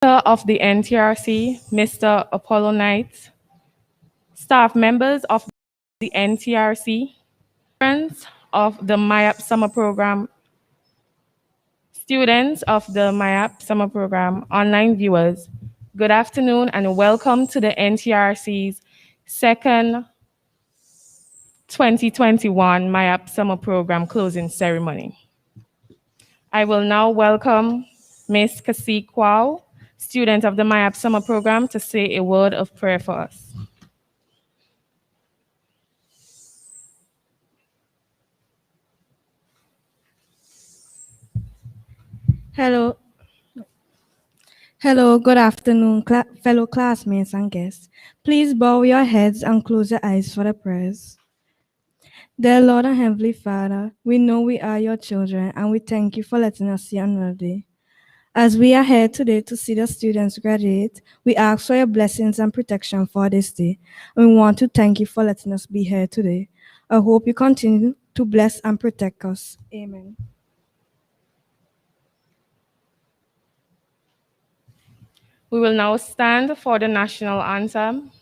of the NTRC, Mr. Apollo Knight, staff members of the NTRC, friends of the myApp Summer Program, students of the myApp Summer Program, online viewers, good afternoon and welcome to the NTRC's second 2021 myApp Summer Program closing ceremony. I will now welcome Ms. Kasi Kwao, student of the myApp Summer Program, to say a word of prayer for us. Hello. Hello, good afternoon, fellow classmates and guests. Please bow your heads and close your eyes for the prayers. Dear Lord and Heavenly Father, we know we are your children and we thank you for letting us see another day. As we are here today to see the students graduate, we ask for your blessings and protection for this day. And we want to thank you for letting us be here today. I hope you continue to bless and protect us. Amen. We will now stand for the national anthem.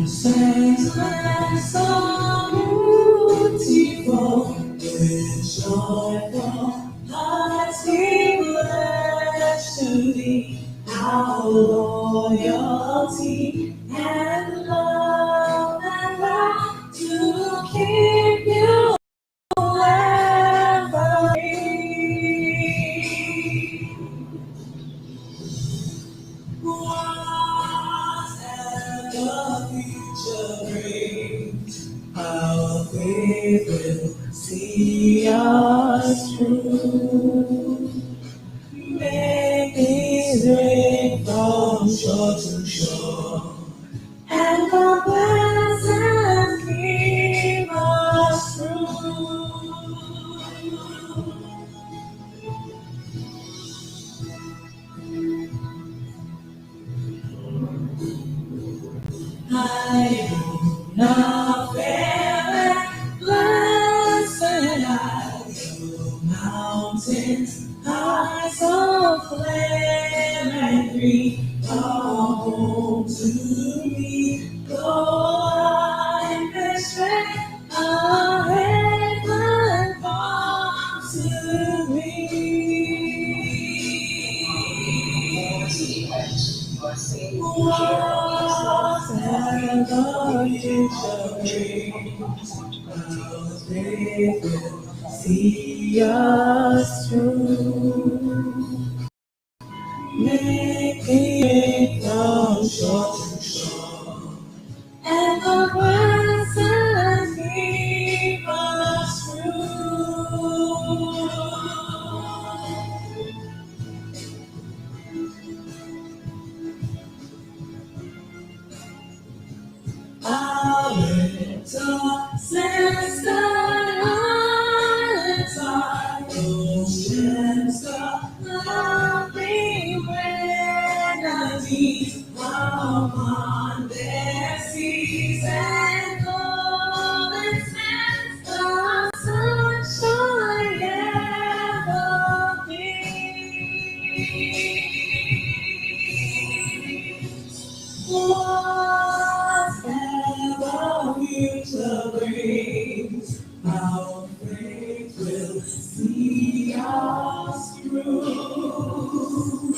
Saints and so beautiful, with joyful hearts we bless to thee, our loyalty and love and right to keep you ever free. Whatever future brings, our faith will see us through. Make these rain from shore to shore, and the blessings keep us through. I will not fear, blessed are you, mountains high, so clear and free, come home to me, though I may stray, a heaven comes to me. Whatever future brings, our faith will see us through. Make it from shore to shore, and the blessings keep us through. Our little sister, our oceans, lovely melodies, upon their seas and golden sands, the sunshine ever beams. Whatever future brings, our faith will see us through.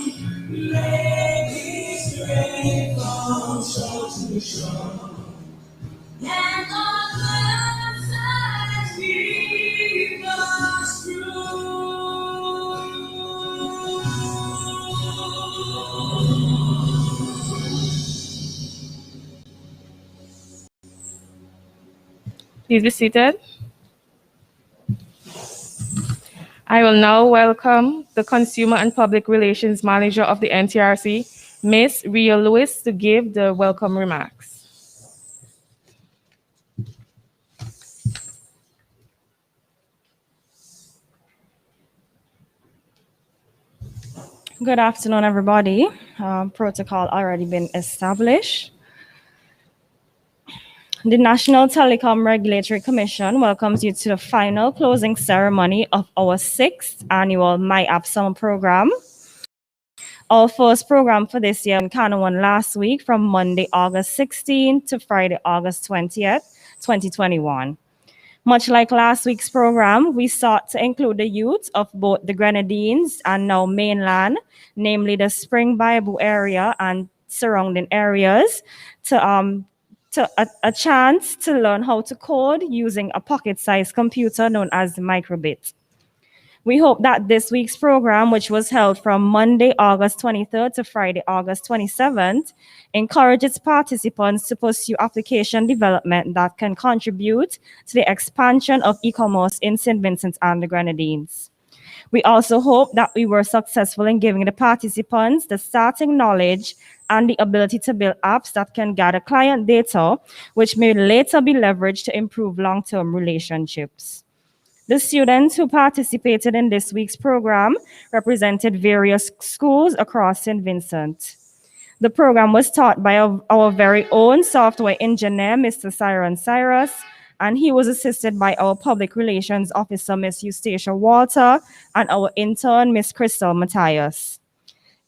Make it straight from shore to shore, and the blessings keep us through. Please be seated. I will now welcome the Consumer and Public Relations Manager of the NTRC, Ms. Ria Lewis to give the welcome remarks. Good afternoon, everybody. Protocol already been established. The National Telecom Regulatory Commission welcomes you to the final closing ceremony of our 6th annual myApp Summer Program. Our first program for this year in Canada last week from Monday, August 16th to Friday, August 20th, 2021. Much like last week's program, we sought to include the youth of both the Grenadines and now mainland, namely the Spring Bible area and surrounding areas, to a chance to learn how to code using a pocket-sized computer known as the microbit. We hope that this week's program, which was held from Monday, August 23rd to Friday, August 27th, encourages participants to pursue application development that can contribute to the expansion of e-commerce in St. Vincent and the Grenadines. We also hope that we were successful in giving the participants the starting knowledge and the ability to build apps that can gather client data, which may later be leveraged to improve long-term relationships. The students who participated in this week's program represented various schools across St. Vincent. The program was taught by our very own software engineer, Mr. Siron Cyrus, and he was assisted by our public relations officer, Ms. Eustacia Walter, and our intern, Ms. Crystal Matthias.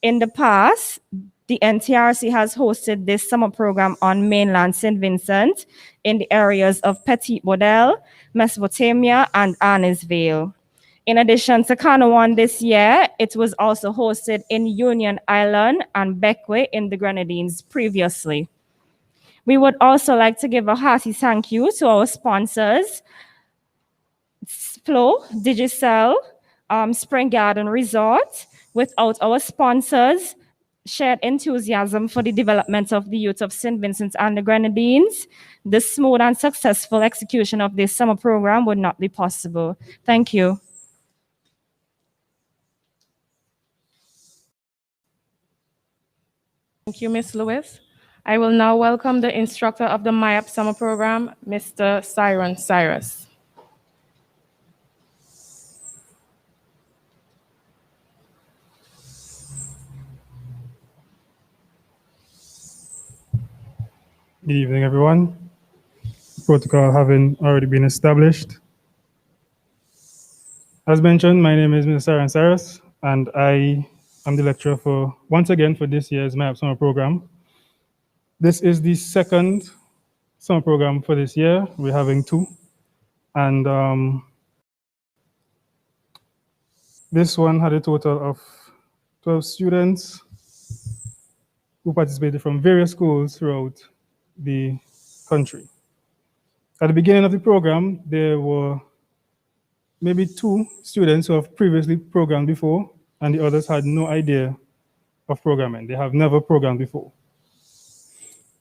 In the past, the NTRC has hosted this summer program on mainland St. Vincent in the areas of Petit Bodel, Mesopotamia, and Annisvale. In addition to Canawan this year, it was also hosted in Union Island and Beckwith in the Grenadines previously. We would also like to give a hearty thank you to our sponsors, Flow, Digicel, Spring Garden Resort. Without our sponsors, shared enthusiasm for the development of the youth of St. Vincent and the Grenadines, the smooth and successful execution of this summer program would not be possible. Thank you. Thank you, Ms. Lewis. I will now welcome the instructor of the myApp Summer Program, Mr. Siron Cyrus. Good evening, everyone. Protocol having already been established. As mentioned, my name is Mr. Siron Cyrus, and I am the lecturer once again for this year's myApp Summer Program. This is the second summer program for this year. We're having two. And this one had a total of 12 students who participated from various schools throughout the country. At the beginning of the program, there were maybe 2 students who have previously programmed before, and the others had no idea of programming. They have never programmed before.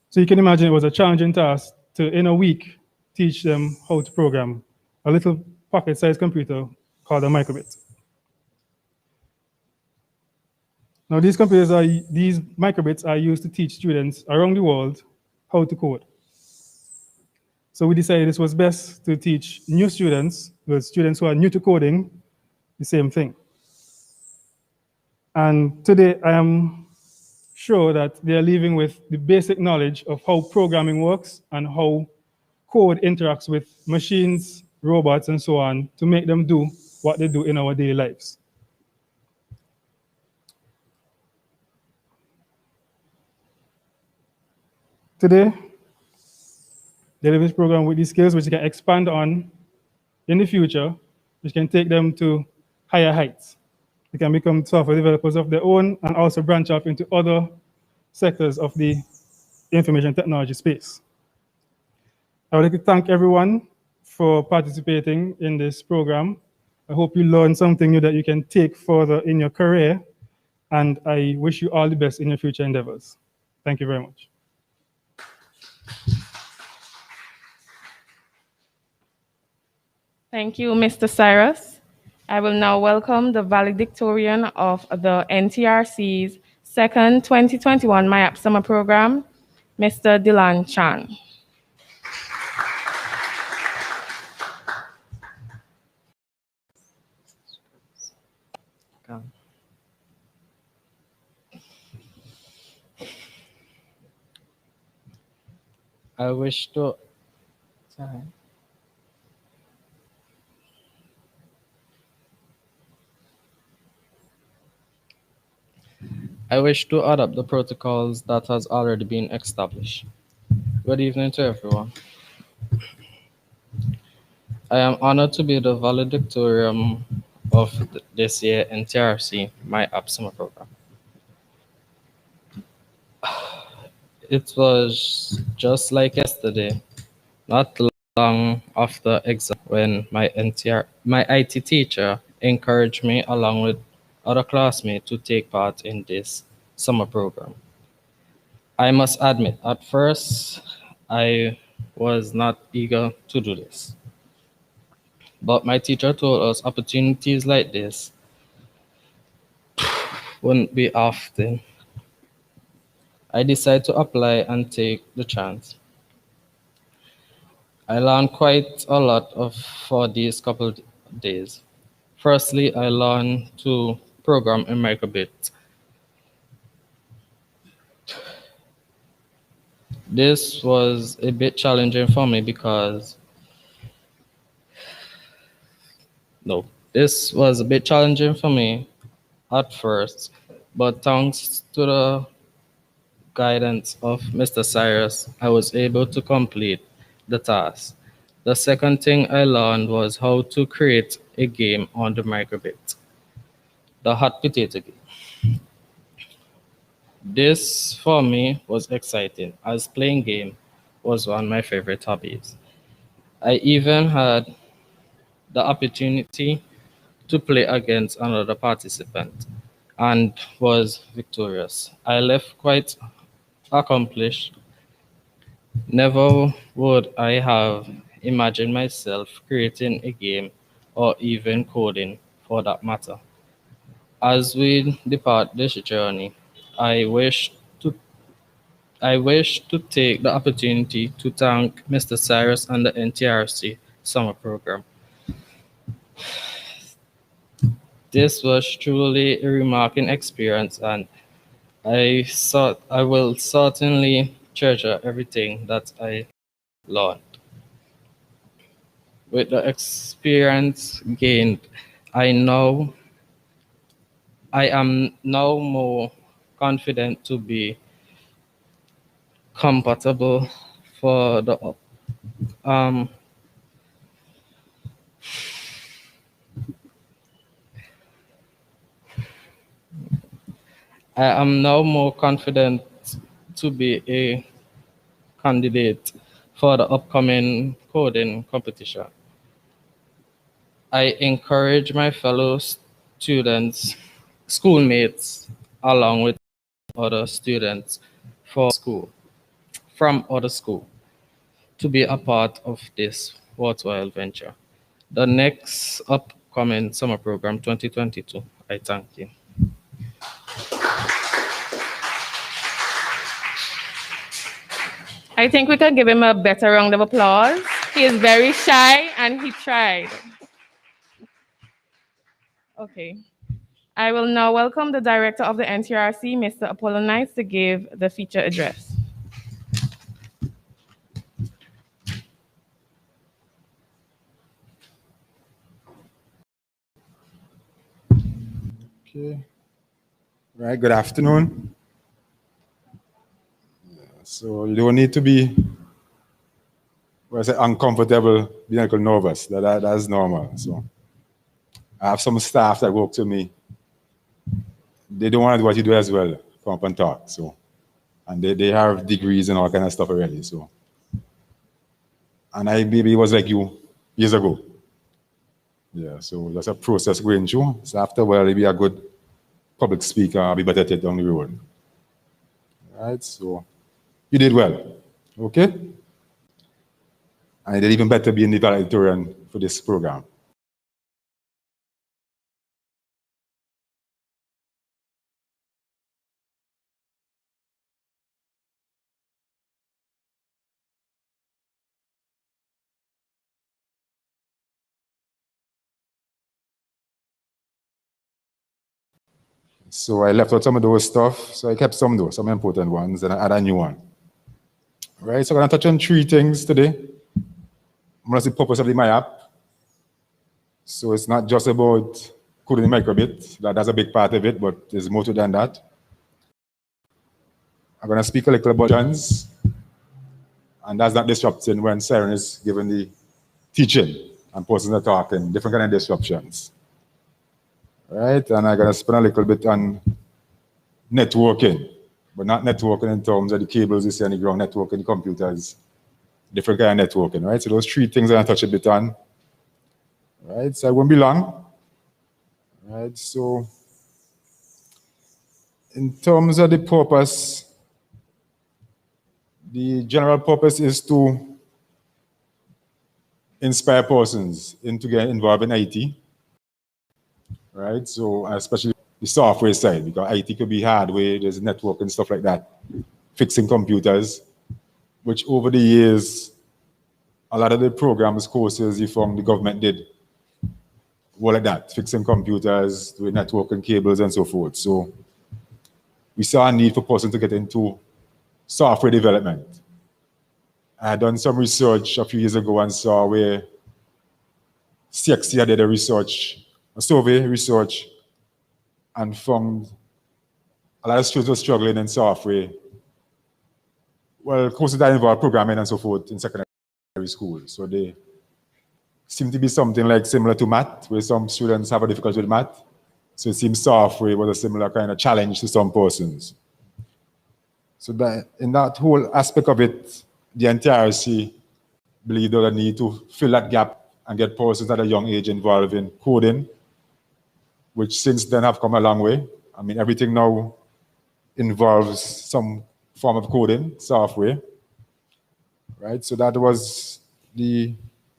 So you can imagine it was a challenging task to, in a week, teach them how to program a little pocket-sized computer called a microbit. Now, these microbits are used to teach students around the world how to code. So we decided this was best to teach new students, the students who are new to coding, the same thing. And today I am sure that they are leaving with the basic knowledge of how programming works and how code interacts with machines, robots, and so on to make them do what they do in our daily lives. Today, they leave this program with these skills which they can expand on in the future, which can take them to higher heights. They can become software developers of their own and also branch off into other sectors of the information technology space. I would like to thank everyone for participating in this program. I hope you learned something new that you can take further in your career, and I wish you all the best in your future endeavors. Thank you very much. Thank you, Mr. Cyrus. I will now welcome the valedictorian of the NTRC's Second 2021 myApp Summer Program, Mr. Dylan Chan. I wish to I wish to adopt the protocols that has already been established. Good evening to everyone. I am honored to be the valedictorian of this year NTRC, my app summer program. It was just like yesterday, not long after exam, when my IT teacher encouraged me along with other classmates to take part in this summer program. I must admit, at first, I was not eager to do this. But my teacher told us opportunities like this wouldn't be often. I decided to apply and take the chance. I learned quite a lot for these couple days. Firstly, I learned to program in microbit. This was a bit challenging for me because this was a bit challenging for me at first, but thanks to the guidance of Mr. Cyrus, I was able to complete the task. The second thing I learned was how to create a game on the microbit, the hot potato game. This for me was exciting, as playing game was one of my favorite hobbies. I even had the opportunity to play against another participant and was victorious. I left quite accomplished. Never would I have imagined myself creating a game or even coding for that matter. As we depart this journey, I wish to I wish to take the opportunity to thank Mr. Cyrus and the NTRC summer program. This was truly a remarkable experience, and I will certainly treasure everything that I learned. With the experience gained, I am now more confident to be compatible for the um I am now more confident to be a candidate for the upcoming coding competition. I encourage my fellow students, schoolmates, along with other students from other school to be a part of this worthwhile venture. The next upcoming summer program 2022. I thank you. I think we could give him a better round of applause. He is very shy and he tried. Okay. I will now welcome the director of the NTRC, Mr. Apollonides, to give the feature address. Okay. Right. Good afternoon. So you don't need to be uncomfortable, being a little nervous. That's normal. So I have some staff that work to me. They don't want to do what you do as well. Come up and talk. So, and they have degrees and all kind of stuff already. So, and I maybe was like you years ago. Yeah. So that's a process going through. So after a while, you'll be a good public speaker. I'll be better at it down the road. All right. So you did well. Okay. And you did even better being the valedictorian for this program. So I left out some of those stuff. So I kept some though, some important ones, and I added a new one. Right, so I'm gonna touch on 3 things today. I'm gonna see the purpose of the myApp. So it's not just about coding the microbit. That's a big part of it, but there's more to than that. I'm gonna speak a little about guns, and that's not disrupting when Siren is giving the teaching and persons are talking, different kind of disruptions. Right, and I'm gonna spend a little bit on networking, but not networking in terms of the cables you see on the ground, networking computers, different kind of networking, right? So those 3 things I'm gonna touch a bit on. Right, so I won't be long. Right, so in terms of the purpose, the general purpose is to inspire persons into getting involved in IT. Right, so especially the software side, because IT could be hardware, there's network and stuff like that, fixing computers, which over the years, a lot of the programs, courses the government did were like that, fixing computers, doing networking cables and so forth. So we saw a need for persons to get into software development. I had done some research a few years ago and saw where CXC did a survey research, and found a lot of students were struggling in software. Well, courses that involve programming and so forth in secondary school. So they seem to be something like similar to math, where some students have a difficulty with math. So it seems software was a similar kind of challenge to some persons. So that in that whole aspect of it, the NTRC believed there was a need to fill that gap and get persons at a young age involved in coding, which since then have come a long way. I mean, everything now involves some form of coding, software, right? So that was the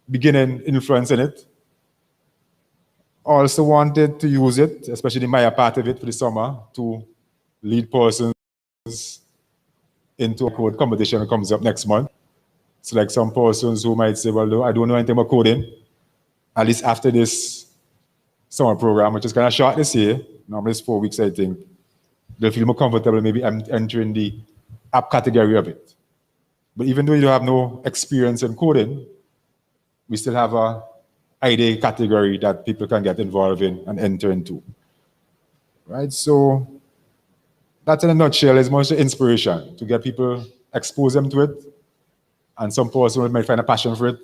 beginning influence in it. Also wanted to use it, especially the myApp part of it for the summer, to lead persons into a code competition that comes up next month. So like some persons who might say, well, I don't know anything about coding, at least after this summer program, which is kind of short this year, normally it's 4 weeks, I think, they'll feel more comfortable maybe entering the app category of it. But even though you don't have no experience in coding, we still have a idea category that people can get involved in and enter into. Right, so that in a nutshell is much inspiration to get people, expose them to it, and some person might find a passion for it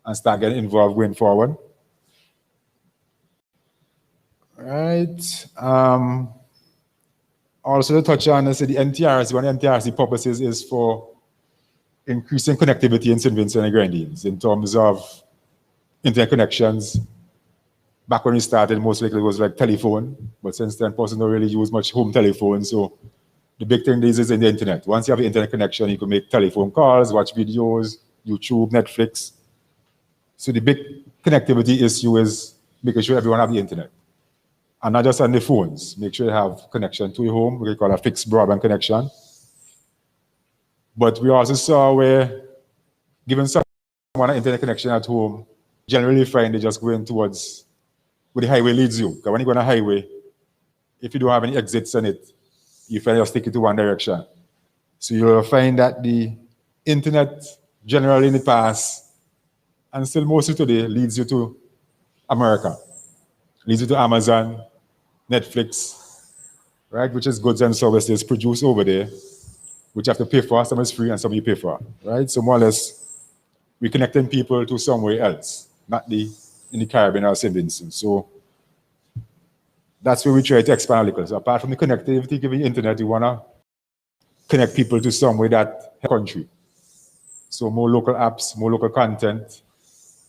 and start getting involved going forward. Right. Also to touch on, I said the NTRC, one of the NTRC purposes is for increasing connectivity in St. Vincent and Grenadines in terms of internet connections. Back when we started, most likely it was like telephone, but since then, persons don't really use much home telephone. So the big thing is in the internet. Once you have an internet connection, you can make telephone calls, watch videos, YouTube, Netflix. So the big connectivity issue is making sure everyone have the internet. And not just on the phones, make sure you have connection to your home, what we call a fixed broadband connection. But we also saw where giving someone an internet connection at home, generally find they just going towards where the highway leads you. Because when you go on a highway, if you don't have any exits in it, you find you're sticking to one direction. So you'll find that the internet generally in the past, and still mostly today, leads you to America, leads you to Amazon, Netflix, right? Which is goods and services produced over there, which you have to pay for. Some is free and some you pay for, right? So more or less, we're connecting people to somewhere else, not in the Caribbean or St. Vincent. So that's where we try to expand a little. So apart from the connectivity, giving internet, you want to connect people to somewhere that country. So more local apps, more local content,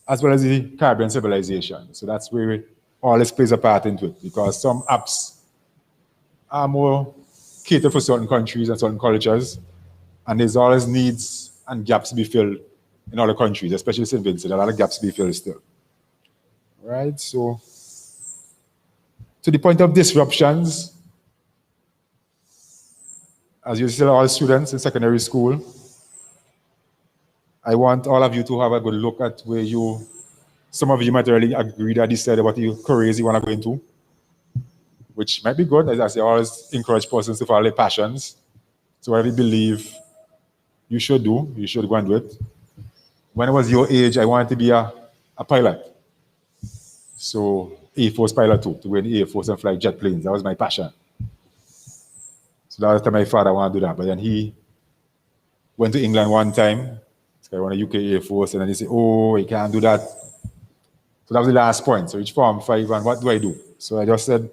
as well as the Caribbean civilization. So that's where all this plays a part into it, because some apps are more catered for certain countries and certain cultures, and there's always needs and gaps to be filled in other countries, especially St. Vincent. A lot of gaps to be filled still. Right, so to the point of disruptions, as you see all students in secondary school, I want all of you to have a good look at where some of you might already agree that decided what your careers you want to go into. which might be good. As I say, I always encourage persons to follow their passions. So whatever you believe you should do, you should go and do it. When I was your age, I wanted to be a pilot. So Air Force pilot too, to go in the Air Force and fly jet planes. That was my passion. So that was the time my father wanted to do that. But then he went to England one time. So I went to UK Air Force, and then he said, oh, he can't do that. So that was the last point. So each Form 5, and what do I do? So I just said,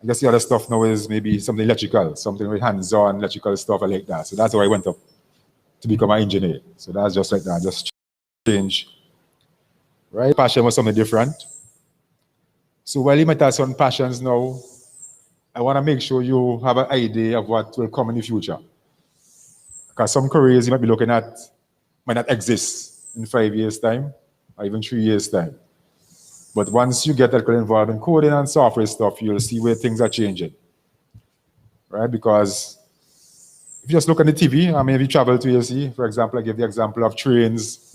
I guess the other stuff now is maybe something electrical, something with hands-on electrical stuff, I like that. So that's how I went up to become an engineer. So that's just like that, just change. Right? Passion was something different. So while you might have some passions now, I want to make sure you have an idea of what will come in the future. Because some careers you might be looking at might not exist in 5 years' time, or even 3 years' time. But once you get involved in coding and software stuff, you'll see where things are changing. Right? Because if you just look at the TV, I mean, if you travel to, you'll see, for example, I give the example of trains.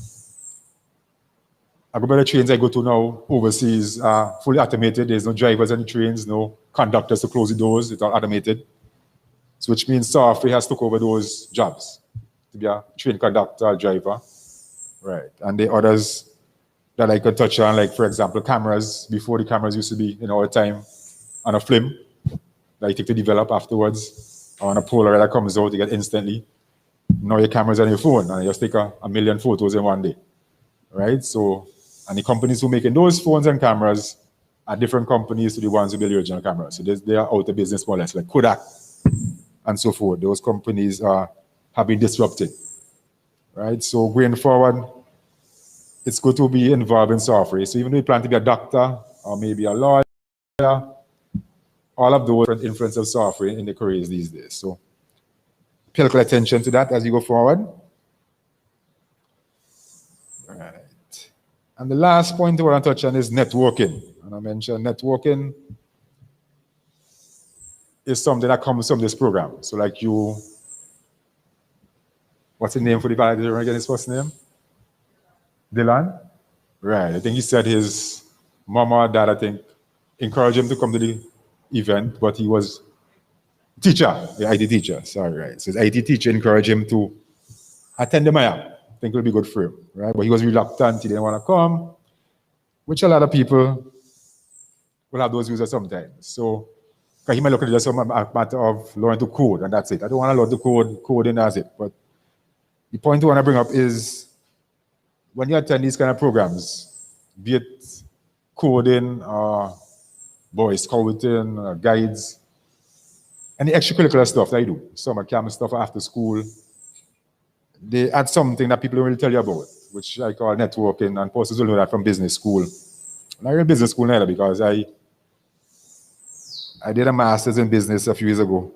I go by the trains I go to now overseas are fully automated. There's no drivers on the trains, no conductors to close the doors. It's all automated. So which means software has took over those jobs to be a train conductor, driver. Right. And the others that I could touch on, like, for example, cameras. Before, the cameras used to be, in our time, on a film that you take to develop afterwards, or on a Polaroid that comes out, you get instantly. Now your camera's on your phone, and you just take a million photos in one day. Right? So, and the companies who are making those phones and cameras are different companies to the ones who build the original cameras. So they are out of business more or less, like Kodak and so forth. Those companies have been disrupted. Right? So going forward, it's good to be involved in software. So even though you plan to be a doctor or maybe a lawyer, all of those influence of software in the careers these days. So pay close attention to that as you go forward. Right. And the last point I want to touch on is networking. And I mentioned networking is something that comes from this program. So like you, what's the name for the validator again, his first name? Dylan? Right. I think he said his mom or dad, I think, encouraged him to come to the event, but he was teacher, the IT teacher. Sorry, right. So his IT teacher encouraged him to attend the myApp. I think it would be good for him, right? But he was reluctant. He didn't want to come, which a lot of people will have those views sometimes. So he might look at it as a matter of learning to code, and that's it. I don't want to learn to code, and that's it. But the point I want to bring up is, when you attend these kind of programs, be it coding, boy scouting, guides, and the extracurricular stuff that I do, summer camp stuff after school, they add something that people don't really tell you about, which I call networking, and persons will know that from business school. Not really business school neither, because I did a master's in business a few years ago,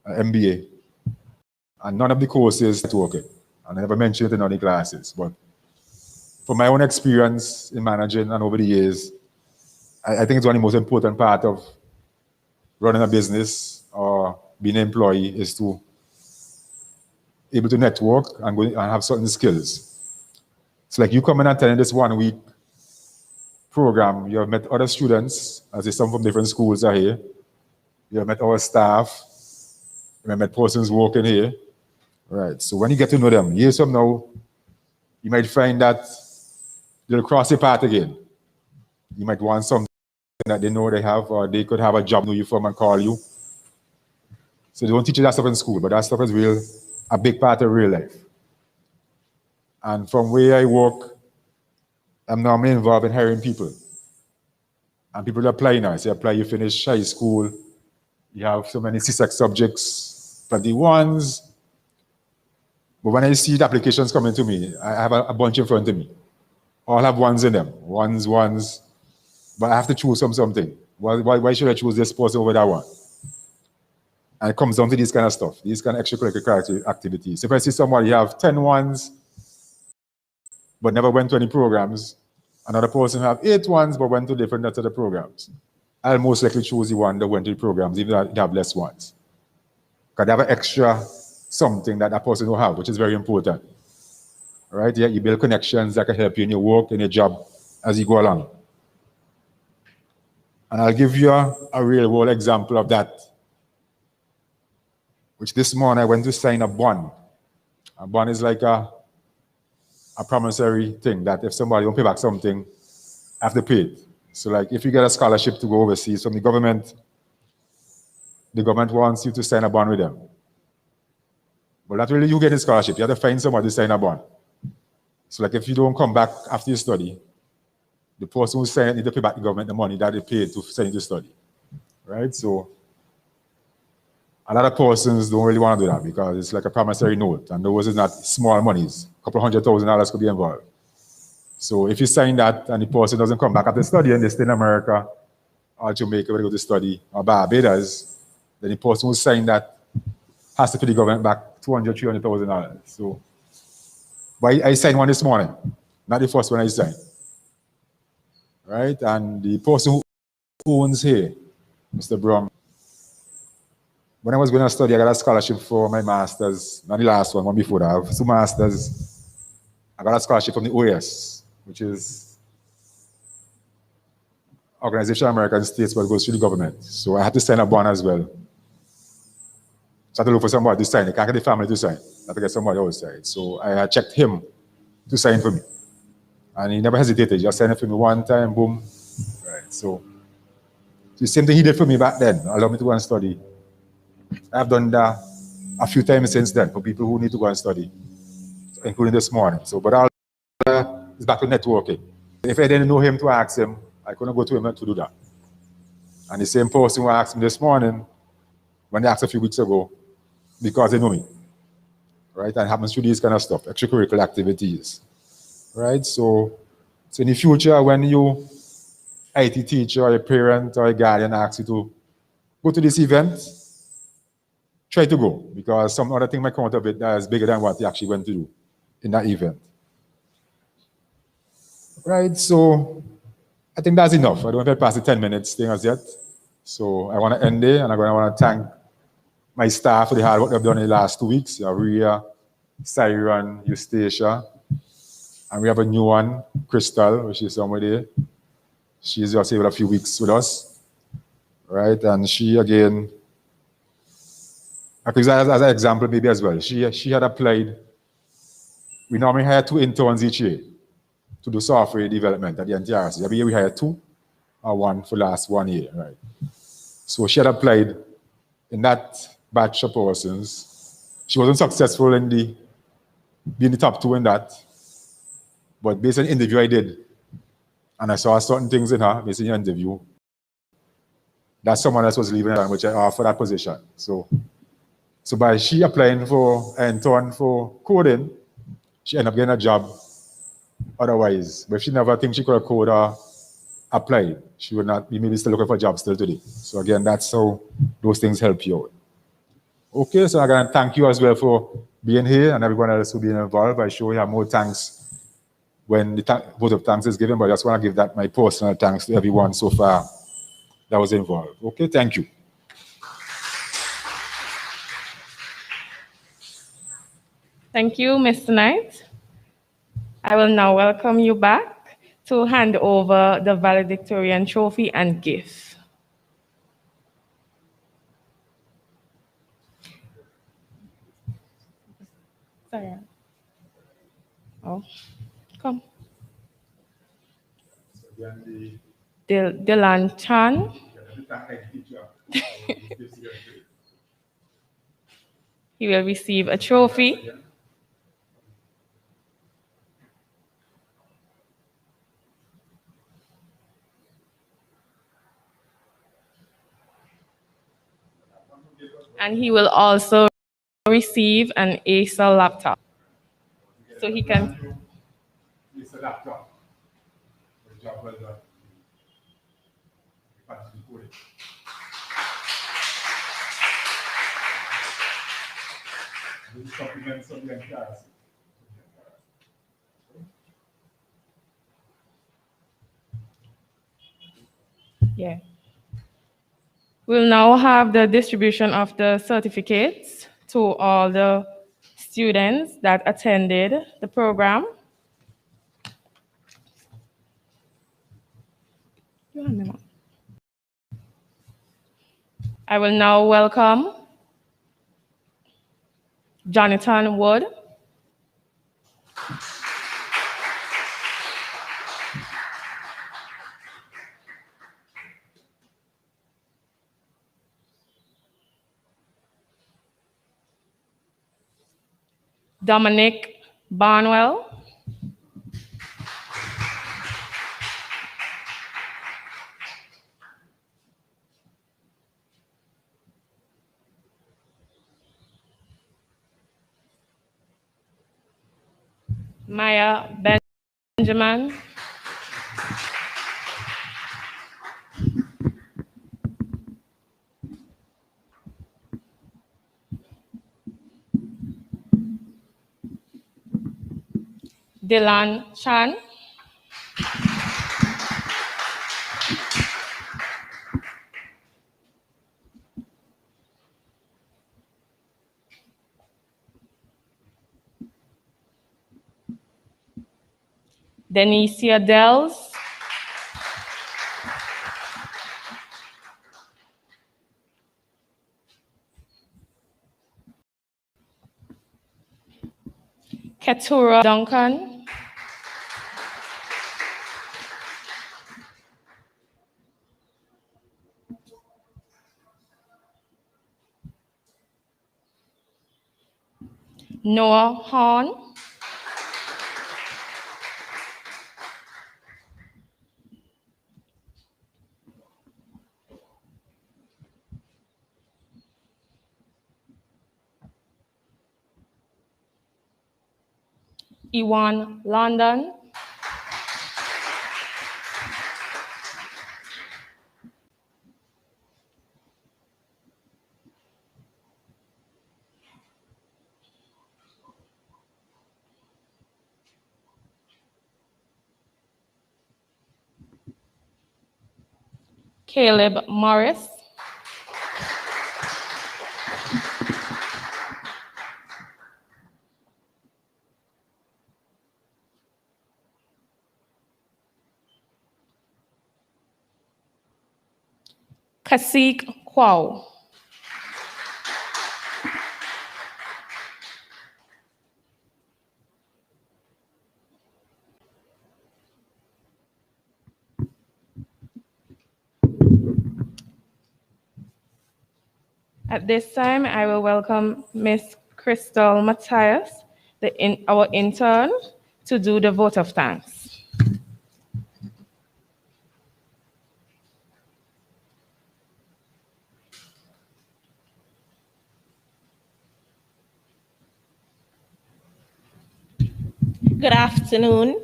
an MBA, and none of the courses networking. And I never mentioned it in any classes, but from my own experience in managing and over the years, I think it's one of the most important part of running a business or being an employee is to able to network and go and have certain skills. It's like you come in and attend this 1 week program, you have met other students, as if some from different schools are here. You have met our staff, you have met persons working here. Right. So when you get to know them, years from now, you might find that they'll cross your path again. You might want something that they know they have, or they could have a job, know you from and call you. So they don't teach you that stuff in school, but that stuff is a big part of real life. And from where I work, I'm normally involved in hiring people. And people apply now. So you apply, you finish high school, you have so many C-Sec subjects, 21s. But when I see the applications coming to me, I have a bunch in front of me. All have ones in them, ones. But I have to choose something. Why should I choose this person over that one? And it comes down to this kind of stuff, these kind of extracurricular activities. If I see somebody have 10 ones, but never went to any programs, another person have 8 ones, but went to different other programs, I'll most likely choose the one that went to the programs, even though they have less ones. Because they have an extra something that that person will have, which is very important. All right? Yeah, you build connections that can help you in your work, in your job, as you go along. And I'll give you a real world example of that, which this morning I went to sign a bond. A bond is like a promissory thing that if somebody don't pay back something, I have to pay it. So like if you get a scholarship to go overseas from the government wants you to sign a bond with them. But not really you get a scholarship, you have to find somebody to sign a bond. So like if you don't come back after you study, the person who signed it need to pay back the government the money that they paid to send you to study. Right? So a lot of persons don't really want to do that because it's like a promissory note, and those is not small monies. A couple $100,000 could be involved. So if you sign that and the person doesn't come back after studying, they stay in America or Jamaica where they go to study, or Barbados, then the person who signed that has to pay the government back $200,000, $300,000. So, but I signed one this morning, not the first one I signed. Right? And the person who owns here, Mr. Brown, when I was going to study, I got a scholarship for my master's, not the last one before that. I have two masters. I got a scholarship from the OAS, which is Organization of American States, but it goes through the government. So I had to sign a bond as well. So I had to look for somebody to sign. I can't get the family to sign. I had to get somebody outside. So I checked him to sign for me. And he never hesitated. He just signed it for me one time, boom. Right. So the same thing he did for me back then, allowed me to go and study. I've done that a few times since then for people who need to go and study, including this morning. So, but all is back to networking. If I didn't know him to ask him, I couldn't go to him to do that. And the same person who asked me this morning, when they asked a few weeks ago, because they know me, right? And it happens through these kind of stuff, extracurricular activities, right? So in the future, when you IT teacher or a parent or a guardian asks you to go to this event, try to go, because some other thing might come out of it that is bigger than what you actually went to do in that event. Right, so I think that's enough. I don't have to pass the 10 minutes thing as yet. So I want to end there, and I want to thank my staff for the hard work they've done in the last 2 weeks. Ria, Siren, Eustacia, and we have a new one, Crystal, which is somewhere there. She's just here a few weeks with us, right? And she again, because as an example maybe as well, she had applied. We normally hire 2 interns each year to do software development at the NTRC. Every year we hire 2 or 1 for the last 1 year, right? So she had applied in that batch of persons. She wasn't successful in being the top 2 in that, but based on the interview I did, and I saw certain things in her based on the interview, that someone else was leaving her, which I offered that position. So by she applying for an intern for coding, she ended up getting a job otherwise. But if she never think she could have coded or applied, she would not be maybe still looking for a job still today. So again, that's how those things help you out. Okay, so I'm going to thank you as well for being here and everyone else who being involved. I sure you have more thanks when the vote of thanks is given, but I just want to give that my personal thanks to everyone so far that was involved. Okay, thank you. Thank you, Mr. Knight. I will now welcome you back to hand over the valedictorian trophy and gift. Sorry. Oh, come. Dylan Chan. He will receive a trophy. And he will also receive an Acer laptop. So he can. Acer laptop. Job well done. Compliments of the NTRC. Yeah. We'll now have the distribution of the certificates to all the students that attended the program. I will now welcome Jonathan Wood. Dominic Barnwell. Maya Benjamin. Dylan Chan. Denicia Dells. Keturah Duncan. Noah Horn. Iwan London. Caleb Morris. Kasik Kwao. At this time, I will welcome Ms. Crystal Matthias, our intern, to do the vote of thanks. Good afternoon.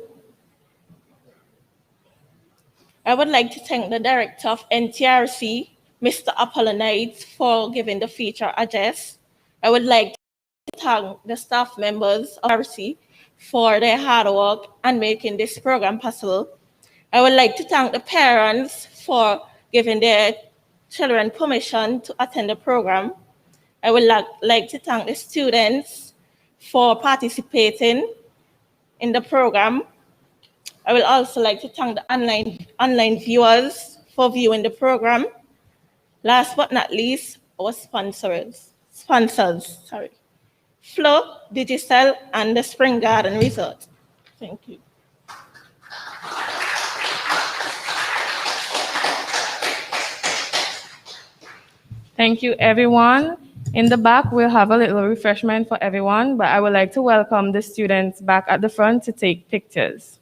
I would like to thank the Director of NTRC, Mr. Apollonite, for giving the feature address. I would like to thank the staff members of NTRC for their hard work and making this program possible. I would like to thank the parents for giving their children permission to attend the program. I would like to thank the students for participating in the program. I will also like to thank the online viewers for viewing the program. Last but not least, our sponsors, Flow Digital and the Spring Garden Resort. Thank you. Thank you, everyone. In the back, we'll have a little refreshment for everyone, but I would like to welcome the students back at the front to take pictures.